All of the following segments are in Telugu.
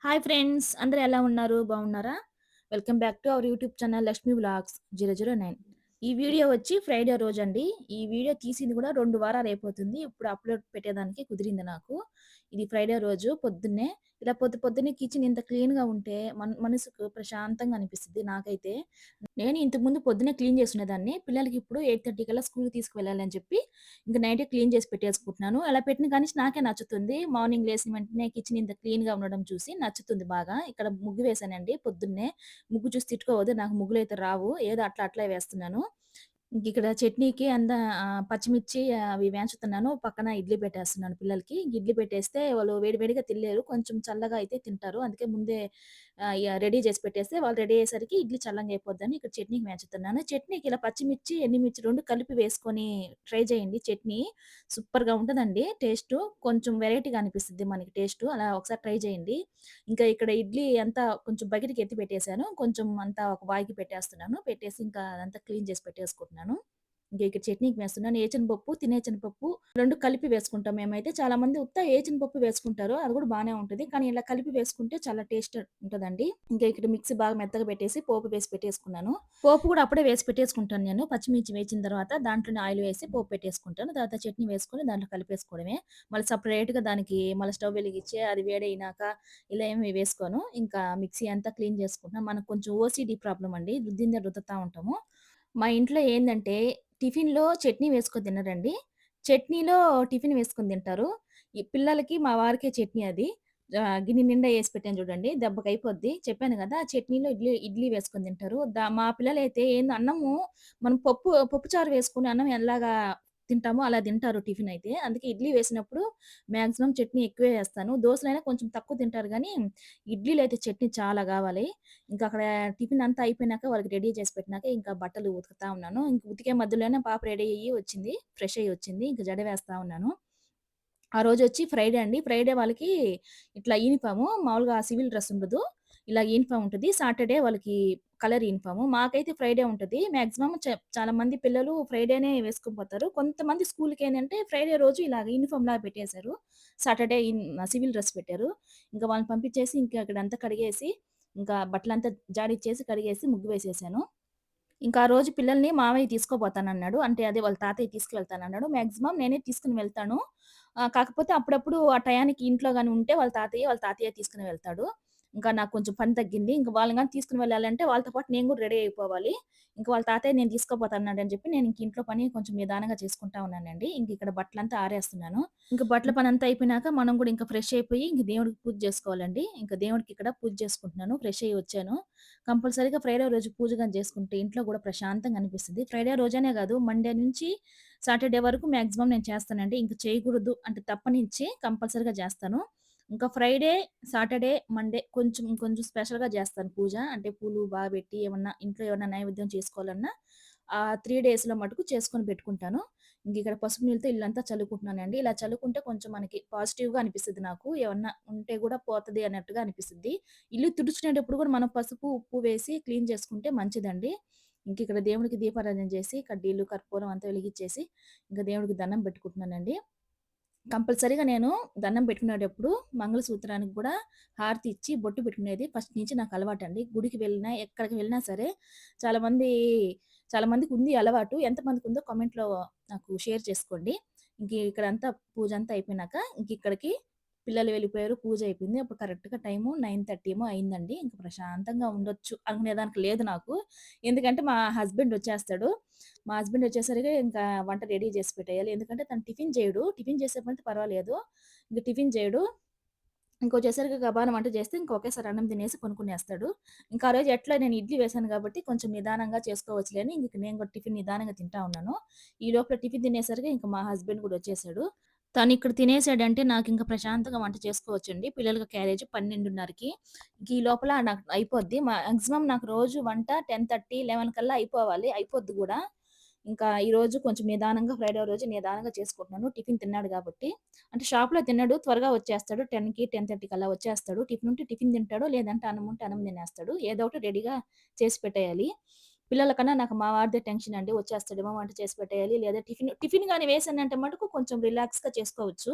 Hi friends! అందరూ ఎలా ఉన్నారు? బాగున్నారా? Welcome back to our YouTube channel 'Lakshmi vlogs 009'. ఈ వీడియో వచ్చి ఫ్రైడే రోజండి. ఈ వీడియో తీసింది కూడా 2 వారాలు అయిపోతుంది. ఇప్పుడు అప్‌లోడ్ పెట్టేదానికి కుదిరింది నాకు. ఇది ఫ్రైడే రోజు పొద్దున్నే. ఇలా పొద్దున్నే కిచెన్ ఇంత క్లీన్‌గా ఉంటే మనసుకు ప్రశాంతంగా అనిపిస్తది నాకైతే. నేను ఇంతకుముందు పొద్దున్నే క్లీన్ చేసుకునేదాన్ని. పిల్లలకి ఇప్పుడు 8:30 కల్లా స్కూల్‌కి తీసుకువెళ్ళాలి అని చెప్పి, ఇంక నైటే క్లీన్ చేసి పెట్టేసుకుంటున్నాను. అలా పెట్టిన కానించి నాకే నచ్చుతుంది. మార్నింగ్ లేసిన వెంటనే కిచెన్ ఇంత క్లీన్‌గా ఉండడం చూసి నచ్చుతుంది బాగా. ఇక్కడ ముగ్గు వేశానండి పొద్దున్నే. ముగ్గు చూసి తిట్టుకోవద్దు. నాకు ముగ్గులైతే రావు. ఏదో అట్లా అట్లా వేస్తున్నాను. ఇంకిక్కడ చట్నీకి పచ్చిమిర్చి అవి వేంచుతున్నాను. పక్కన ఇడ్లీ పెట్టేస్తున్నాను పిల్లలకి. ఇడ్లీ పెట్టేస్తే వాళ్ళు వేడి వేడిగా తినలేరు. కొంచెం చల్లగా అయితే తింటారు. అందుకే ముందే రెడీ చేసి పెట్టేస్తే వాళ్ళు రెడీ అయ్యేసరికి ఇడ్లీ చల్లంగా అయిపోద్దని ఇక్కడ చట్నీకి వేంచుతున్నాను. చట్నీకి ఇలా పచ్చిమిర్చి, ఎండుమిర్చి 2 కలిపి వేసుకొని ట్రై చేయండి చట్నీ. సూపర్‌గా ఉంటదండి టేస్టు. కొంచెం వెరైటీగా అనిపిస్తది మనకి టేస్టు. అలా ఒకసారి ట్రై చేయండి. ఇంకా ఇక్కడ ఇడ్లీ అంతా కొంచెం బకెట్‌కి ఎత్తి పెట్టేసాను. కొంచెం అంతా ఒక వాయికి పెట్టేస్తున్నాను. పెట్టేసి ఇంకా అదంతా క్లీన్ చేసి పెట్టేసుకుంటున్నాను. ఇంక ఇక్కడ చట్నీకి వేస్తున్నాను. ఏచనపప్పు, తినేచనపప్పు 2 కలిపి వేసుకుంటాం మేమైతే. చాలామంది ఉత్త ఏచనపప్పు వేసుకుంటారు. అది కూడా బానే ఉంటది. కానీ ఇలా కలిపి వేసుకుంటే చాలా టేస్ట్ ఉంటదండి. ఇంకా ఇక్కడ మిక్సీ బాగా మెత్తగా పెట్టేసి పోపు వేసి పెట్టేసుకున్నాను. పోపు కూడా అప్పుడే వేసి పెట్టేసుకుంటాను నేను. పచ్చిమిర్చి వేచిన తర్వాత దాంట్లోనే ఆయిల్ వేసి పోపు పెట్టేసుకుంటాను. తర్వాత చట్నీ వేసుకొని దాంట్లో కలిపేసుకోవడమే. మళ్ళీ సెపరేట్‌గా దానికి మళ్ళీ స్టవ్ వెలిగించి అది వేడయినాక ఇలా ఏమి వేసుకోను. ఇంకా మిక్సీ అంతా క్లీన్ చేసుకుంటున్నా. మనకు కొంచెం ఓసీడీ ప్రాబ్లమ్ అండి. రుద్దిందే రుద్దుతా ఉంటాము. మా ఇంట్లో ఏందంటే టిఫిన్‌లో చట్నీ వేసుకొని తినరండి. చట్నీలో టిఫిన్ వేసుకొని తింటారు. ఈ పిల్లలకి, మా వారికే చట్నీ అది. గిన్నె నిండా ఏసి పెట్టాను చూడండి. దెబ్బకయిపోద్ది. చెప్పాను గదా! చట్నీలో ఇడ్లీ వేసుకొని తింటారు. మా పిల్లలైతే ఏంది అన్నము మనం పప్పు చారు వేసుకొని అన్నం ఎలాగా తింటామో అలా తింటారు టిఫినయితే. అందుకే ఇడ్లీ వేసినప్పుడు మాక్సిమం చట్నీ ఎక్కువే ఏస్తాను. దోసలైనా కొంచెం తక్కువ తింటారు గానీ, ఇడ్లీలో అయితే చట్నీ చాలా గావాలి. ఇంకా అక్కడ టిఫిన్ అంతా అయిపోయినాక వాళ్ళకి రెడీ చేసి పెట్టినాక ఇంకా బట్టలు ఉతుకుతా ఉన్నాను. ఇంక ఉతికే మధ్యలోనే పాప రెడీ అయ్యి వచ్చింది. ఫ్రెష్ అయ్యి వచ్చింది. ఇంక జడ వేస్తా ఉన్నాను. ఆ రోజొచ్చి ఫ్రైడే అండి. ఫ్రైడే వాళ్ళకి ఇట్లా యూనిఫాము మామూలుగా సివిల్ డ్రెస్ ఉండదు. ఇలా యూనిఫామ్ ఉంటది. సాటర్‌డే వాళ్ళకి కలర్ యూనిఫాము. మాకైతే ఫ్రైడే ఉంటది. మాక్సిమం చాలా మంది పిల్లలు ఫ్రైడేనే వేసుకొని పోతారు. కొంతమంది స్కూలుకేందంటే ఫ్రైడే రోజు ఇలాగ యూనిఫామ్‌లాగా పెట్టేశారు. సాటర్‌డే సివిల్ డ్రెస్ పెట్టారు. ఇంక వాళ్ళని పంపించేసి ఇంకా అక్కడంతా కడిగేసి, ఇంకా బట్టలంతా జాడిచ్చేసి, కడిగేసి ముగ్గు వేసేసాను. ఇంకా ఆ రోజు పిల్లల్ని మామయ్య తీసుకోపోతానన్నాడు. అంటే అదే వాళ్ళ తాతయ్య తీసుకువెళ్తానన్నాడు. మాక్సిమం నేనే తీసుకొని వెళ్తాను. కాకపోతే అప్పుడప్పుడు ఆ టయానికి ఇంట్లో గాని ఉంటే వాళ్ళ తాతయ్య తీసుకొని వెళ్తాడు. ఇంకా నాకు కొంచెం పని తగ్గింది. ఇంక వాళ్ళని గాని తీసుకొని వెళ్ళాలంటే వాళ్ళతో పాటు నేను గూడా రెడీ అయిపోవాలి. ఇంక వాళ్ళ తాతయ్య నేను తీసుకుపోతాన్నాడని చెప్పి నేను ఇంక ఇంట్లో పని కొంచెం నిదానంగా చేసుకుంటా ఉన్నానండి. ఇంక ఇక్కడ బట్టలంతా ఆరేస్తున్నాను. ఇంక బట్టల పనంతా అయిపోయినాక మనం గూడా ఇంకా ఫ్రెష్ అయిపోయి ఇంక దేవుడికి పూజ చేసుకోవాలండి. ఇంక దేవుడికి ఇక్కడ పూజ చేసుకుంటున్నాను. ఫ్రెష్ అయ్యి వచ్చాను. కంపల్సరీగా ఫ్రైడే రోజు పూజ గాని చేసుకుంటే ఇంట్లో గూడా ప్రశాంతంగా అనిపిస్తది. ఫ్రైడే రోజనే గాదు మండే నుంచి సాటర్‌డే వరకు మాక్సిమం నేను చేస్తానండి. ఇంక చేయకూడదు అంటే తప్పనించి కంపల్సరీగా చేస్తాను. ఇంకా ఫ్రైడే, సాటర్‌డే, మండే కొంచెం స్పెషల్‌గా జేస్తాను పూజ. అంటే పూలు బాగా పెట్టి ఇంట్లో ఏమన్నా నైవేద్యం చేసుకోవాలన్నా 3 డేస్‌లో మటుకు చేసుకొని పెట్టుకుంటాను. ఇంకిక్కడ పసుపు నీళ్ళతో ఇల్లంతా చల్లుకుంటున్నానండి. ఇలా చల్లుకుంటే కొంచెం మనకి పాజిటివ్‌గా అనిపిస్తది నాకు. ఏమన్నా ఉంటే గూడా పోతది అన్నట్టుగా అనిపిస్తది. ఇల్లు తుడుచుకునేటప్పుడు గూడా మనం పసుపు, ఉప్పు వేసి క్లీన్ చేసుకుంటే మంచిదండి. ఇంకిక్కడ దేవుడికి దీపారాధన చేసి, కడ్డీలు, కర్పూరం అంతా వెలిగిచ్చేసి, ఇంక దేవుడికి దండం పెట్టుకుంటున్నానండి. కంపల్సరీగా నేను దండం పెట్టుకునేటప్పుడు మంగళసూత్రానికి గూడా హారతి ఇచ్చి బొట్టు పెట్టుకునేది ఫస్ట్ నుంచి నాకు అలవాటండి. గుడికి వెళ్ళినా, ఎక్కడికి వెళ్ళినా సరే చాలామంది చాలా మందికుంది అలవాటు. ఎంతమందికుందో కామెంట్‌లో నాకు షేర్ చేసుకోండి. ఇక్కడంతా పూజంతా అయిపోయినాక ఇంకిక్కడికి పిల్లలు వెళ్ళిపోయారు. పూజ అయిపోయింది. అప్పుడు కరెక్ట్‌గా టైము 9:30 ఏమో అయిందండి. ఇంక ప్రశాంతంగా ఉండొచ్చు అనుకునేదానికి లేదు నాకు. ఎందుకంటే మా హస్బెండ్ వచ్చేస్తాడు. మా హస్బెండ్ వచ్చేసరికి ఇంకా వంట రెడీ చేసి పెట్టేయాలి. ఎందుకంటే తను టిఫిన్ చేయడు. టిఫిన్ చేసేప్పుడంటే పర్వాలేదు. ఇంక టిఫిన్ చేయడు. ఇంకొచ్చేసరికి గబాన వంట చేస్తే ఇంక ఒకేసారి అన్నం తినేసి పనుకునేస్తాడు. ఇంకా ఆ రోజు ఎట్లా నేను ఇడ్లీ వేశాను కాబట్టి కొంచెం నిదానంగా చేసుకోవచ్చులే అని ఇంక నేను కూడా టిఫిన్ నిదానంగా తింటా ఉన్నాను. ఈ లోపల టిఫిన్ తినేసరికి ఇంక మా హస్బెండ్ కూడా వచ్చేసాడు. తనిక్కడ తినేసాడంటే నాకింక ప్రశాంతంగా వంట చేసుకోవచ్చండి. పిల్లలకి క్యారేజ్ 12:30కి. ఇంక ఈ లోపల నాకు అయిపోద్ది. మాక్సిమం నాకు రోజు వంట 10:30, 11 కల్లా అయిపోవాలి. అయిపోద్ది గూడా. ఇంకా ఈరోజు కొంచెం నిదానంగా ఫ్రైడే రోజు నిదానంగా చేసుకుంటున్నాను. టిఫిన్ తిన్నాడు గాబట్టి. అంటే షాప్‌లో తినడు. త్వరగా వచ్చేస్తాడు. 10కి, 10:30 కల్లా వచ్చేస్తాడు. టిఫిన్ ఉంటే టిఫిన్ తింటాడు. లేదంటే అన్నం ఉంటే అన్నం తినేస్తాడు. ఏదో ఒకటి రెడీగా చేసి పెట్టేయాలి. పిల్లల కన్నా నాకు మా వాడిదే టెన్షన్ అండి. వచ్చేస్తాడేమో వంట చేసి పెట్టేయాలి. లేదా టిఫిన్ టిఫిన్ గాని వేసానంటే మటుకు కొంచెం రిలాక్స్‌గా చేసుకోవచ్చు.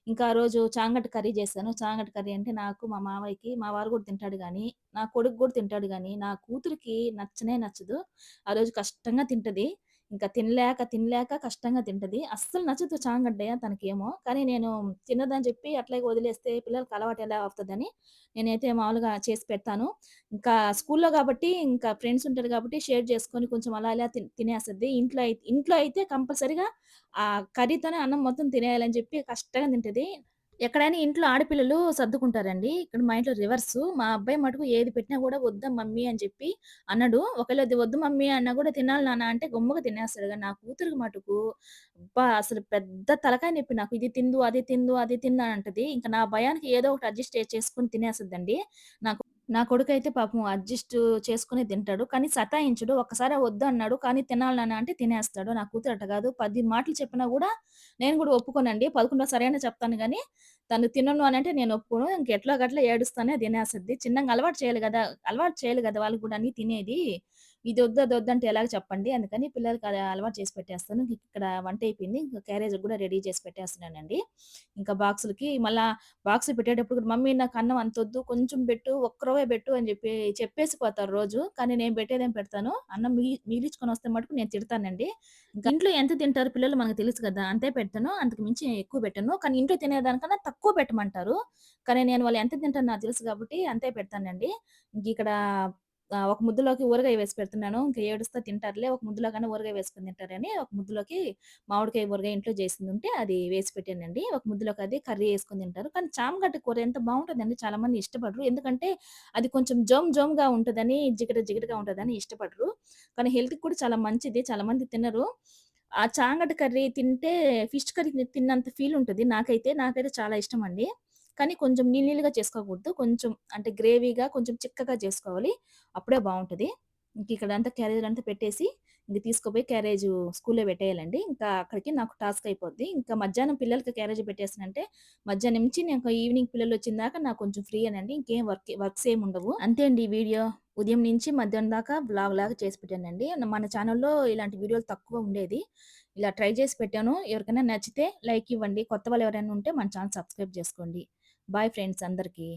ఇంకా ఆ రోజు చాంగటి కర్రీ చేశాను. చాంగటి కర్రీ అంటే నాకు, మా మావయ్యకి, మా వారు కూడా తింటాడు గానీ, నా కొడుకు కూడా తింటాడు గానీ, నా కూతురికి నచ్చనే నచ్చదు. ఆ రోజు కష్టంగా తింటది. ఇంకా తినలేక కష్టంగా తింటది. అస్సలు నచ్చదు చాంగడ్డ తనకేమో. కానీ నేను తినదని చెప్పి అట్లాగే వదిలేస్తే పిల్లలకి అలవాటు ఎలా అవుతదని నేనైతే మామూలుగా చేసి పెడతాను. ఇంకా స్కూల్లో గాబట్టి ఇంకా ఫ్రెండ్స్ ఉంటారు గాబట్టి షేర్ చేసుకొని కొంచెం అలా ఇలా తినేస్తది. ఇంట్లో అయితే కంపల్సరీగా ఆ కర్రీతోనే అన్నం మొత్తం తినేయాలని చెప్పి కష్టంగా తింటది. ఎక్కడైనా ఇంట్లో ఆడపిల్లలు సర్దుకుంటారండి. ఇక్కడ మా ఇంట్లో రివర్సు. మా అబ్బాయి మటుకు ఏది పెట్టినా గూడా వద్దా మమ్మీ అని చెప్పి అనడు. ఒకవేళ అది వద్దు మమ్మీ అన్నా గూడా తినాలి నాన్న అంటే గమ్ముగా తినేస్తాడు గానీ, నా కూతురికి మటుకు అబ్బా! అసలు పెద్ద తలకాయ నొప్పి నాకు. ఇది తిందు, అది తిందు, అది తిందు అని అంటది. ఇంక నా భయానికి ఏదో ఒకటి అడ్జస్ట్ చేసుకొని తినేస్తదండి. నాకు నా కొడుకైతే పాపం అడ్జస్ట్ చేసుకొని తింటాడు. కానీ సతాయించడు. ఒక్కసారే వద్దన్నాడు. కానీ తినాలి నాన్న అంటే తినేస్తాడు. నా కూతురు అట్ట కాదు. 10 మాటలు చెప్పినా గూడా నేను గూడా ఒప్పుకోనండి. 11 సరే అనే చెప్తాను గానీ, తను తినను అనంటే నేను ఒప్పుకోను. ఇంక గట్ల ఏడుస్తానే తినేస్తది. చిన్నగా అలవాటు చేయాలి గదా! వాళ్ళకి గూడా అన్నీ తినేది. ఇది వద్దు, అది వద్దంటే ఎలాగ చెప్పండి. అందుకని పిల్లలకి అది అలవాటు చేసి పెట్టేస్తాను. ఇక్కడ వంటయిపోయింది. ఇంక క్యారేజ్‌కి గూడా రెడీ చేసి పెట్టేస్తున్నానండి. ఇంకా బాక్సులకి మళ్ళా బాక్స్ పెట్టేటప్పుడు కూడా మమ్మీ నాకు అన్నం అంతొద్దు కొంచెం పెట్టు, ఒక్కరవే పెట్టు అని చెప్పేసి పోతారు రోజు. కానీ నేను పెట్టేదేం పెడతాను. అన్నం మిగిలించుకొనొస్తే మటుకు నేను తిడతానండి. ఇంకా ఇంట్లో ఎంత తింటారు పిల్లలు మనకు తెలుసు కదా! అంతే పెడతాను. అంతకు మించి ఎక్కువ పెట్టను. కానీ ఇంట్లో తినేదానికన్నా తక్కువ పెట్టమంటారు. కానీ నేను వాళ్ళు ఎంత తింటారో నాకు తెలుసు కాబట్టి అంతే పెడతానండి. ఇంకిక్కడ ఒక ముద్దలోకి ఊరగాయ వేసి పెడుతున్నాను. ఇంక ఏడుస్తా తింటారులే. ఒక ముద్దలోకైనా ఊరగాయ వేసుకొని తింటారని ఒక ముద్దలోకి మామిడికాయ ఊరగాయ ఇంట్లో చేసిందుంటే అది వేసి పెట్టానండి. ఒక ముద్దలోకి అది కర్రీ యేసుకొని తింటారు. కానీ చామగడ్డ కూర ఎంత బావుంటదండి చాలా మంది ఇష్టపడరు. ఎందుకంటే అది కొంచెం జోమ్‌గా ఉంటదని, జిగటగా ఉంటదని ఇష్టపడరు. కానీ హెల్త్‌కి కూడా చాలా మంచిది. చాలా మంది తినరు. ఆ చాంగడ్డ కర్రీ తింటే ఫిష్ కర్రీ తిన్నంత ఫీల్ ఉంటది నాకైతే చాలా ఇష్టమండి. కానీ కొంచెం నీళ్లుగా చేసుకోకూడదు. కొంచెం అంటే గ్రేవీగా కొంచెం చిక్కగా చేసుకోవాలి. అప్పుడే బావుంటది. ఇంకిక్కడంతా క్యారేజ్‌లంతా పెట్టేసి, ఇంక తీసుకుపోయి క్యారేజు స్కూల్‌లో పెట్టేయాలండి. ఇంకా అక్కడికి నాకు టాస్క్ అయిపోద్ది. ఇంకా మధ్యాహ్నం పిల్లలకి క్యారేజ్ పెట్టేసానంటే, మధ్యాహ్నం నుంచి నాకు ఈవినింగ్ పిల్లలొచ్చిన దాకా నాకు కొంచెం ఫ్రీయేనండి. ఇంకేం వర్క్స్ ఏముండవు. అంతే అండి ఈ వీడియో. ఉదయం నుంచి మధ్యాహ్నం దాకా వ్లాగ్‌లాగా చేసి పెట్టానండి. మన ఛానెల్‌లో ఇలాంటి వీడియోలు తక్కువ ఉండేది. ఇలా ట్రై చేసి పెట్టాను. ఎవరికైనా నచ్చితే లైక్ ఇవ్వండి. కొత్త వాళ్ళెవరైనా ఉంటే మన ఛానెల్ సబ్స్క్రైబ్ చేసుకోండి. బాయ్ ఫ్రెండ్స్ అందరికీ.